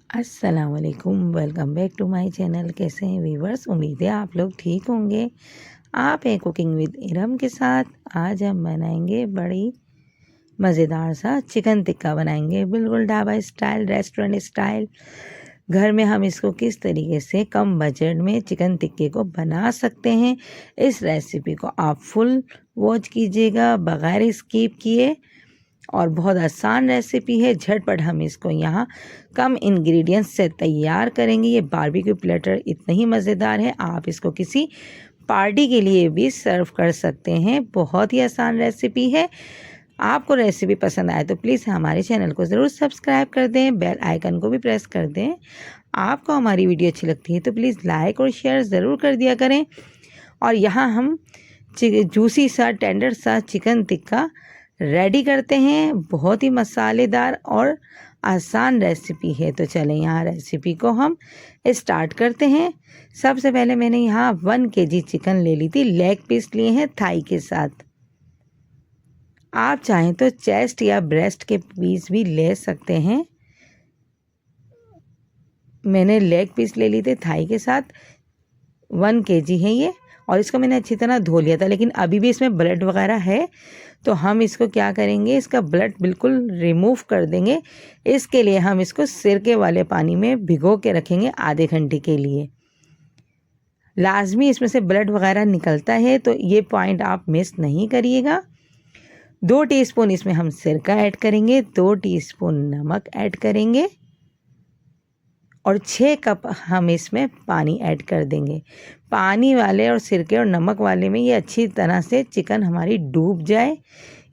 अस्सलाम वालेकुम, welcome back to my channel. कैसे हैं व्यूवर्स? उम्मीद है आप लोग ठीक होंगे। आप हैं कुकिंग विद इरम के साथ। आज हम बनाएंगे बड़ी मज़ेदार सा चिकन टिक्का बनाएंगे, बिल्कुल ढाबा स्टाइल, रेस्टोरेंट स्टाइल। घर में हम इसको किस तरीके से कम बजट में चिकन टिक्के को बना सकते हैं, इस रेसिपी को आप फुल वॉच कीजिएगा बगैर स्किप किए। और बहुत आसान रेसिपी है, झटपट हम इसको यहाँ कम इंग्रेडिएंट्स से तैयार करेंगे। ये बारबेक्यू प्लेटर इतना ही मज़ेदार है, आप इसको किसी पार्टी के लिए भी सर्व कर सकते हैं। बहुत ही आसान रेसिपी है। आपको रेसिपी पसंद आए तो प्लीज़ हमारे चैनल को ज़रूर सब्सक्राइब कर दें, बेल आइकन को भी प्रेस कर दें। आपको हमारी वीडियो अच्छी लगती है तो प्लीज़ लाइक और शेयर ज़रूर कर दिया करें। और यहाँ हम जूसी सा टेंडर सा चिकन टिक्का रेडी करते हैं। बहुत ही मसालेदार और आसान रेसिपी है, तो चलें यहाँ रेसिपी को हम स्टार्ट करते हैं। सबसे पहले मैंने यहाँ 1 kg चिकन ले ली थी, लेग पीस लिए हैं थाई के साथ। आप चाहें तो चेस्ट या ब्रेस्ट के पीस भी ले सकते हैं। मैंने लेग पीस ले ली थी थाई के साथ। 1 kg है ये, और इसको मैंने अच्छी तरह धो लिया था, लेकिन अभी भी इसमें ब्लड वगैरह है, तो हम इसको क्या करेंगे, इसका ब्लड बिल्कुल रिमूव कर देंगे। इसके लिए हम इसको सिरके वाले पानी में भिगो के रखेंगे आधे घंटे के लिए। लाजमी इसमें से ब्लड वगैरह निकलता है, तो ये पॉइंट आप मिस नहीं करिएगा। 2 टीस्पून इसमें हम सिरका ऐड करेंगे, 2 टीस्पून नमक ऐड करेंगे, और 6 कप हम इसमें पानी ऐड कर देंगे। पानी वाले और सिरके और नमक वाले में ये अच्छी तरह से चिकन हमारी डूब जाए,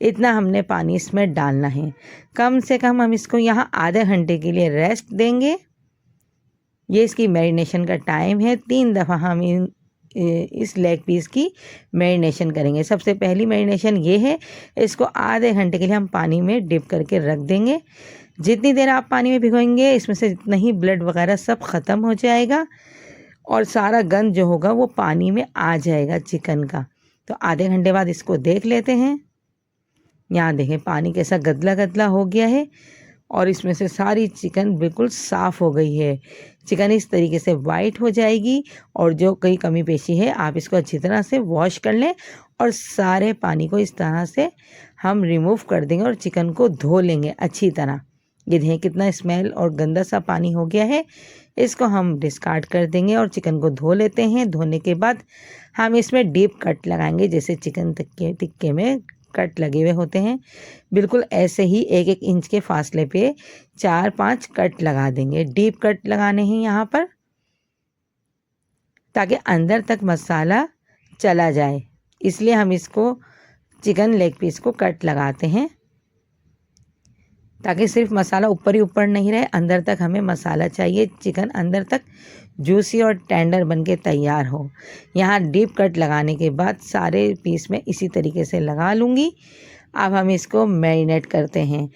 इतना हमने पानी इसमें डालना है। कम से कम हम इसको यहाँ आधे घंटे के लिए रेस्ट देंगे। ये इसकी मैरिनेशन का टाइम है। 3 दफ़ा हम इस लेग पीस की मैरिनेशन करेंगे। सबसे पहली मैरिनेशन ये है, इसको आधे घंटे के लिए हम पानी में डिप करके रख देंगे। जितनी देर आप पानी में भिगोएंगे, इसमें से जितना ही ब्लड वगैरह सब ख़त्म हो जाएगा और सारा गंद जो होगा वो पानी में आ जाएगा चिकन का। तो आधे घंटे बाद इसको देख लेते हैं। यहाँ देखें पानी कैसा गदला गदला हो गया है, और इसमें से सारी चिकन बिल्कुल साफ़ हो गई है। चिकन इस तरीके से वाइट हो जाएगी, और जो कहीं कमी पेशी है आप इसको अच्छी तरह से वॉश कर लें, और सारे पानी को इस तरह से हम रिमूव कर देंगे और चिकन को धो लेंगे अच्छी तरह। ये देखें कितना स्मेल और गंदा सा पानी हो गया है। इसको हम डिस्कार्ड कर देंगे और चिकन को धो लेते हैं। धोने के बाद हम इसमें डीप कट लगाएंगे, जैसे चिकन टिक्के में कट लगे हुए होते हैं, बिल्कुल ऐसे ही 1-1 इंच के फासले पे 4-5 कट लगा देंगे। डीप कट लगाने हैं यहाँ पर, ताकि अंदर तक मसाला चला जाए, इसलिए हम इसको चिकन लेग पीस को कट लगाते हैं, ताकि सिर्फ मसाला ऊपर ही ऊपर नहीं रहे, अंदर तक हमें मसाला चाहिए। चिकन अंदर तक जूसी और टेंडर बनके तैयार हो। यहाँ डीप कट लगाने के बाद सारे पीस में इसी तरीके से लगा लूँगी। अब हम इसको मैरिनेट करते हैं।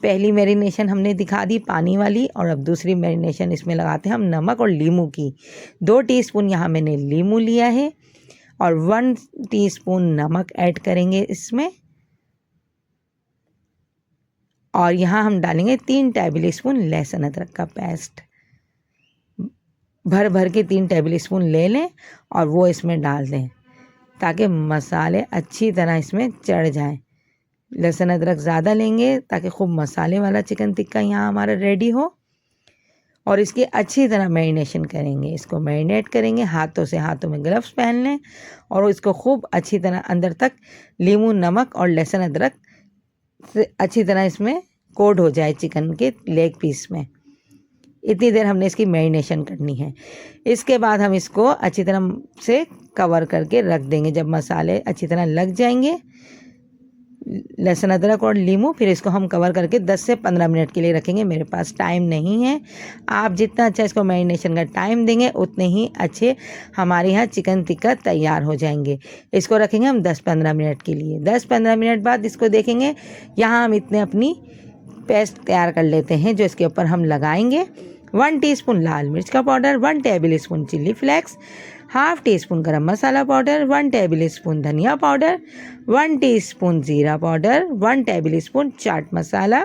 पहली मैरिनेशन हमने दिखा दी पानी वाली, और अब दूसरी मैरिनेशन इसमें लगाते हैं हम नमक और लीमू की। 2 टीस्पून यहाँ मैंने लीमू लिया है, और 1 टीस्पून नमक ऐड करेंगे इसमें, और यहाँ हम डालेंगे 3 टेबल स्पून लहसुन अदरक का पेस्ट। भर भर के 3 टेबल स्पून ले लें और वो इसमें डाल दें, ताकि मसाले अच्छी तरह इसमें चढ़ जाएं। लहसुन अदरक ज़्यादा लेंगे ताकि खूब मसाले वाला चिकन टिक्का यहाँ हमारा रेडी हो। और इसकी अच्छी तरह मैरिनेशन करेंगे। इसको मैरिनेट करेंगे, हाथों में ग्लव्स पहन लें, और इसको खूब अच्छी तरह अंदर तक लीमू, नमक और लहसुन अदरक से अच्छी तरह इसमें कोट हो जाए चिकन के लेग पीस में। इतनी देर हमने इसकी मैरिनेशन करनी है। इसके बाद हम इसको अच्छी तरह से कवर करके रख देंगे। जब मसाले अच्छी तरह लग जाएंगे, लहसुन अदरक और लीमू, फिर इसको हम कवर करके 10 से 15 मिनट के लिए रखेंगे। मेरे पास टाइम नहीं है, आप जितना अच्छा इसको मैरिनेशन का टाइम देंगे उतने ही अच्छे हमारे यहाँ चिकन टिक्का तैयार हो जाएंगे। इसको रखेंगे हम 10-15 मिनट के लिए। 10-15 मिनट बाद इसको देखेंगे। यहाँ हम इतने अपनी पेस्ट तैयार कर लेते हैं जो इसके ऊपर हम लगाएंगे। 1 टीस्पून लाल मिर्च का powder, 1 table spoon chilli flakes, half tea spoon गरम मसाला पाउडर, 1 टेबल स्पून धनिया पाउडर, 1 टीस्पून ज़ीरा powder, 1 table spoon chaat masala,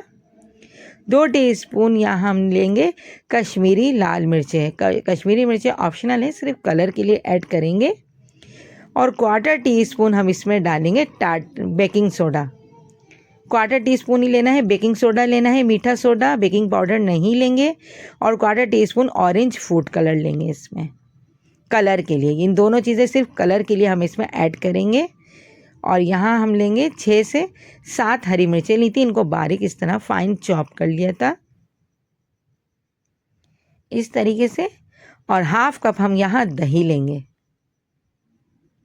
2 teaspoon यहाँ हम लेंगे कश्मीरी लाल मिर्चें। कश्मीरी मिर्चें ऑप्शनल है, सिर्फ कलर के लिए ऐड करेंगे। और 1/4 टीस्पून हम इसमें डालेंगे बेकिंग सोडा। 1/4 टीस्पून ही लेना है, बेकिंग सोडा लेना है, मीठा सोडा, बेकिंग पाउडर नहीं लेंगे। और 1/4 टीस्पून ऑरेंज फूड कलर लेंगे इसमें, कलर के लिए। इन दोनों चीज़ें सिर्फ कलर के लिए हम इसमें ऐड करेंगे। और यहाँ हम लेंगे 6 से 7 हरी मिर्चें ली थी, इनको बारीक इस तरह फाइन चॉप कर लिया था इस तरीके से। और 1/2 कप हम यहाँ दही लेंगे।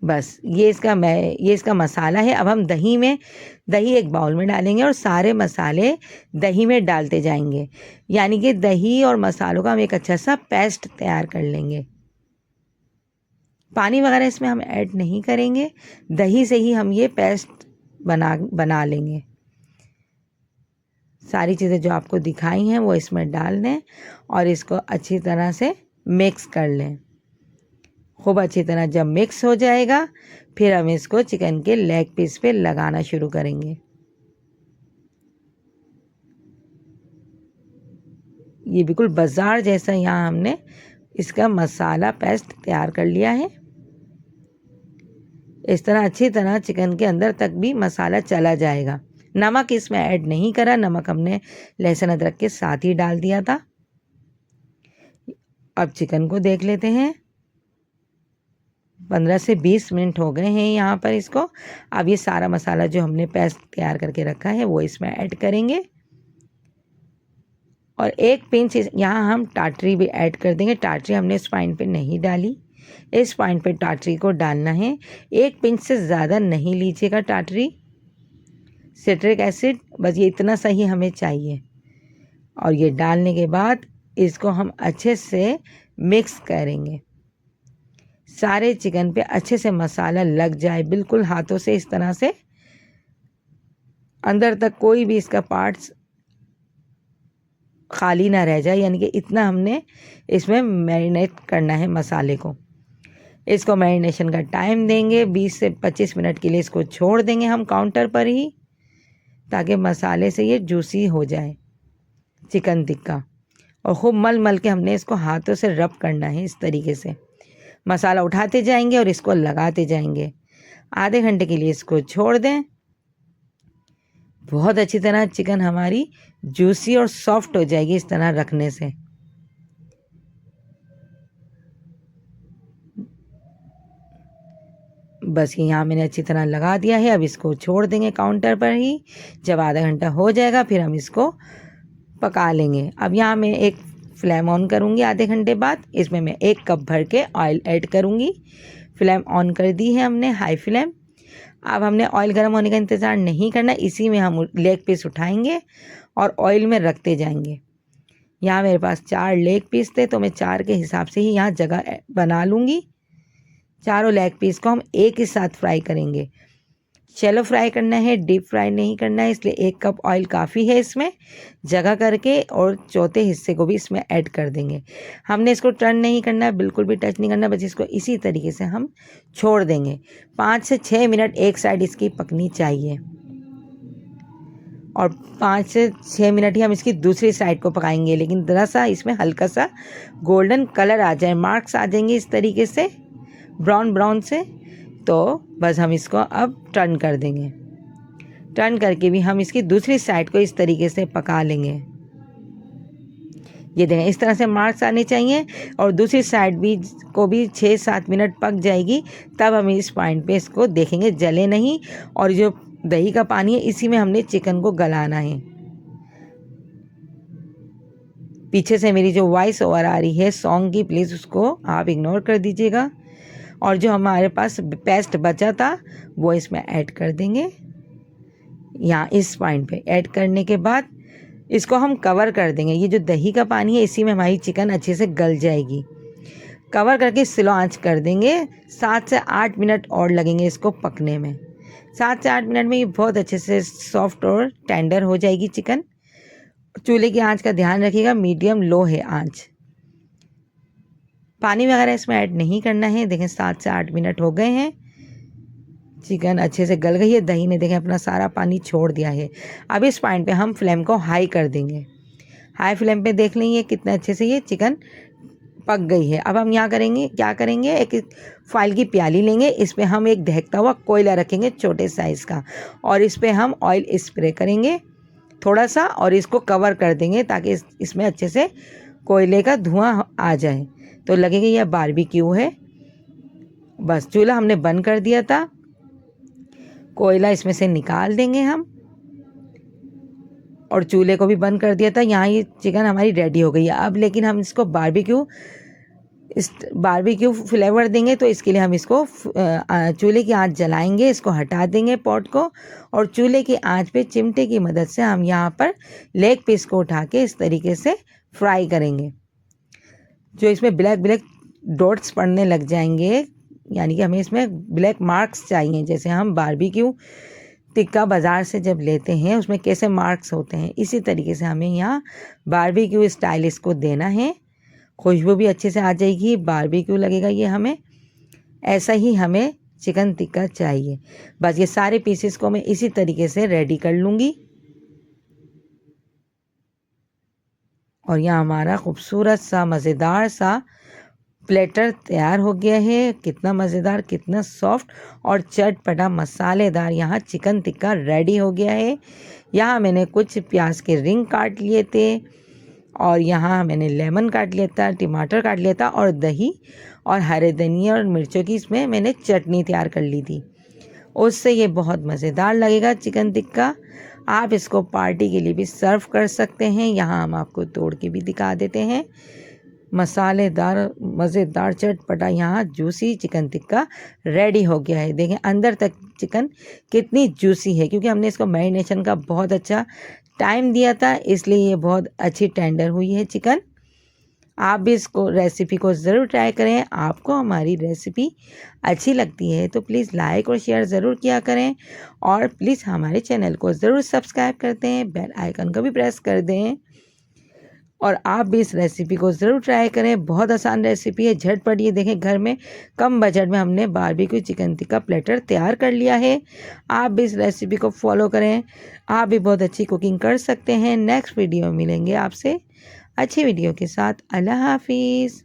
बस ये इसका मसाला है। अब हम दही एक बाउल में डालेंगे और सारे मसाले दही में डालते जाएंगे, यानी कि दही और मसालों का हम एक अच्छा सा पेस्ट तैयार कर लेंगे। पानी वगैरह इसमें हम ऐड नहीं करेंगे, दही से ही हम ये पेस्ट बना लेंगे। सारी चीज़ें जो आपको दिखाई हैं वो इसमें डाल दें और इसको अच्छी तरह से मिक्स कर लें। खूब अच्छी तरह जब मिक्स हो जाएगा फिर हम इसको चिकन के लेग पीस पे लगाना शुरू करेंगे। ये बिल्कुल बाजार जैसा यहाँ हमने इसका मसाला पेस्ट तैयार कर लिया है। इस तरह अच्छी तरह चिकन के अंदर तक भी मसाला चला जाएगा। नमक इसमें ऐड नहीं करा, नमक हमने लहसुन अदरक के साथ ही डाल दिया था। अब चिकन को देख लेते हैं। 15 से 20 मिनट हो गए हैं यहाँ पर इसको। अब ये सारा मसाला जो हमने पेस्ट तैयार करके रखा है वो इसमें ऐड करेंगे। और 1 पिंच यहाँ हम टाटरी भी ऐड कर देंगे। टाटरी हमने इस पॉइंट पे नहीं डाली, इस पॉइंट पे टाटरी को डालना है। 1 पिंच से ज़्यादा नहीं लीजिएगा टाटरी। सिट्रिक एसिड बस ये इतना सही हमें चाहिए। और ये डालने के बाद इसको हम अच्छे से मिक्स करेंगे। सारे चिकन पे अच्छे से मसाला लग जाए, बिल्कुल हाथों से इस तरह से अंदर तक कोई भी इसका पार्ट्स खाली ना रह जाए, यानी कि इतना हमने इसमें मैरिनेट करना है मसाले को। इसको मैरिनेशन का टाइम देंगे, 20 से 25 मिनट के लिए इसको छोड़ देंगे हम काउंटर पर ही, ताकि मसाले से ये जूसी हो जाए चिकन टिक्का। और खूब मल के हमने इसको हाथों से रब करना है इस तरीके से। मसाला उठाते जाएंगे और इसको लगाते जाएंगे। आधे घंटे के लिए इसको छोड़ दें। बहुत अच्छी तरह चिकन हमारी जूसी और सॉफ्ट हो जाएगी इस तरह रखने से। बस यहाँ मैंने अच्छी तरह लगा दिया है। अब इसको छोड़ देंगे काउंटर पर ही। जब आधा घंटा हो जाएगा फिर हम इसको पका लेंगे। अब यहाँ मैं एक फ्लेम ऑन करूँगी आधे घंटे बाद। इसमें मैं 1 कप भर के ऑयल ऐड करूँगी। फ्लेम ऑन कर दी है हमने, हाई फ्लेम। अब हमने ऑयल गर्म होने का इंतज़ार नहीं करना, इसी में हम लेग पीस उठाएंगे और ऑयल में रखते जाएंगे। यहाँ मेरे पास 4 लेग पीस थे तो मैं 4 के हिसाब से ही यहाँ जगह बना लूँगी। चारों लेग पीस को हम एक ही साथ फ्राई करेंगे। शैलो फ्राई करना है, डीप फ्राई नहीं करना है, इसलिए 1 कप ऑयल काफ़ी है इसमें जगह करके। और चौथे हिस्से को भी इसमें ऐड कर देंगे। हमने इसको टर्न नहीं करना है, बिल्कुल भी टच नहीं करना, बस इसको इसी तरीके से हम छोड़ देंगे। 5 से 6 मिनट एक साइड इसकी पकनी चाहिए और 5 से 6 मिनट ही हम इसकी दूसरी साइड को पकाएंगे। लेकिन ज़रा सा इसमें हल्का सा गोल्डन कलर आ जाए, मार्क्स आ जाएंगे इस तरीके से ब्राउन से, तो बस हम इसको अब टर्न कर देंगे। टर्न करके भी हम इसकी दूसरी साइड को इस तरीके से पका लेंगे। ये देखें इस तरह से मार्क्स आने चाहिए। और दूसरी साइड भी को भी 6-7 मिनट पक जाएगी, तब हम इस पॉइंट पे इसको देखेंगे जले नहीं। और जो दही का पानी है इसी में हमने चिकन को गलाना है। पीछे से मेरी जो वॉइस ओवर आ रही है सॉन्ग की, प्लीज़ उसको आप इग्नोर कर दीजिएगा। और जो हमारे पास पेस्ट बचा था वो इसमें ऐड कर देंगे। यहाँ इस पॉइंट पे ऐड करने के बाद इसको हम कवर कर देंगे। ये जो दही का पानी है इसी में हमारी चिकन अच्छे से गल जाएगी। कवर करके स्लो आंच कर देंगे। 7 से 8 मिनट और लगेंगे इसको पकने में। 7 से 8 मिनट में ये बहुत अच्छे से सॉफ्ट और टेंडर हो जाएगी चिकन। चूल्हे की आंच का ध्यान रखिएगा, मीडियम लो है आंच। पानी वगैरह इसमें ऐड नहीं करना है। देखें 7 से 8 मिनट हो गए हैं, चिकन अच्छे से गल गई है। दही ने देखें अपना सारा पानी छोड़ दिया है। अब इस पॉइंट पे हम फ्लेम को हाई कर देंगे। हाई फ्लेम पे देख लेंगे कितना अच्छे से ये चिकन पक गई है। अब हम यहाँ क्या करेंगे, एक फाइल की प्याली लेंगे, इस पर हम एक दहकता हुआ कोयला रखेंगे छोटे साइज़ का, और इस पर हम ऑयल स्प्रे करेंगे थोड़ा सा, और इसको कवर कर देंगे ताकि इसमें अच्छे से कोयले का धुआं आ जाए, तो लगेगा यह बारबेक्यू है। बस चूल्हा हमने बंद कर दिया था, कोयला इसमें से निकाल देंगे हम, और चूल्हे को भी बंद कर दिया था। यहाँ ये चिकन हमारी रेडी हो गई है। अब लेकिन हम इसको बारबेक्यू फ्लेवर देंगे, तो इसके लिए हम इसको चूल्हे की आंच जलाएंगे, इसको हटा देंगे पॉट को, और चूल्हे की आंच पे चिमटे की मदद से हम यहाँ पर लेग पीस को उठा के इस तरीके से फ्राई करेंगे। जो इसमें ब्लैक ब्लैक डॉट्स पड़ने लग जाएंगे, यानी कि हमें इसमें ब्लैक मार्क्स चाहिए, जैसे हम बारबेक्यू टिक्का बाज़ार से जब लेते हैं उसमें कैसे मार्क्स होते हैं, इसी तरीके से हमें यहाँ बारबेक्यू स्टाइल इसको देना है। खुशबू भी अच्छे से आ जाएगी, बारबेक्यू लगेगा ये हमें। ऐसा ही हमें चिकन टिक्का चाहिए। बस ये सारे पीसेस को मैं इसी तरीके से रेडी कर लूँगी, और यहाँ हमारा खूबसूरत सा मज़ेदार सा प्लेटर तैयार हो गया है। कितना मज़ेदार, कितना सॉफ्ट और चटपटा मसालेदार यहाँ चिकन टिक्का रेडी हो गया है। यहाँ मैंने कुछ प्याज के रिंग काट लिए थे, और यहाँ मैंने लेमन काट लिया था, टमाटर काट लिया था, और दही और हरे धनिया और मिर्चों की इसमें मैंने चटनी तैयार कर ली थी। उससे ये बहुत मज़ेदार लगेगा चिकन टिक्का। आप इसको पार्टी के लिए भी सर्व कर सकते हैं। यहाँ हम आपको तोड़ के भी दिखा देते हैं। मसालेदार मज़ेदार चटपटा यहाँ जूसी चिकन टिक्का रेडी हो गया है। देखें अंदर तक चिकन कितनी जूसी है, क्योंकि हमने इसको मैरिनेशन का बहुत अच्छा टाइम दिया था, इसलिए ये बहुत अच्छी टेंडर हुई है चिकन। आप भी इसको रेसिपी को ज़रूर ट्राई करें। आपको हमारी रेसिपी अच्छी लगती है तो प्लीज़ लाइक और शेयर ज़रूर किया करें, और प्लीज़ हमारे चैनल को ज़रूर सब्सक्राइब करते हैं, बेल आइकन को भी प्रेस कर दें, और आप भी इस रेसिपी को ज़रूर ट्राई करें। बहुत आसान रेसिपी है, झटपट। ये देखें घर में कम बजट में हमने बारबेक्यू चिकन टिक्का प्लेटर तैयार कर लिया है। आप भी इस रेसिपी को फॉलो करें, आप भी बहुत अच्छी कुकिंग कर सकते हैं। नेक्स्ट वीडियो में मिलेंगे आपसे अच्छी वीडियो के साथ। अल्लाह हाफिज़।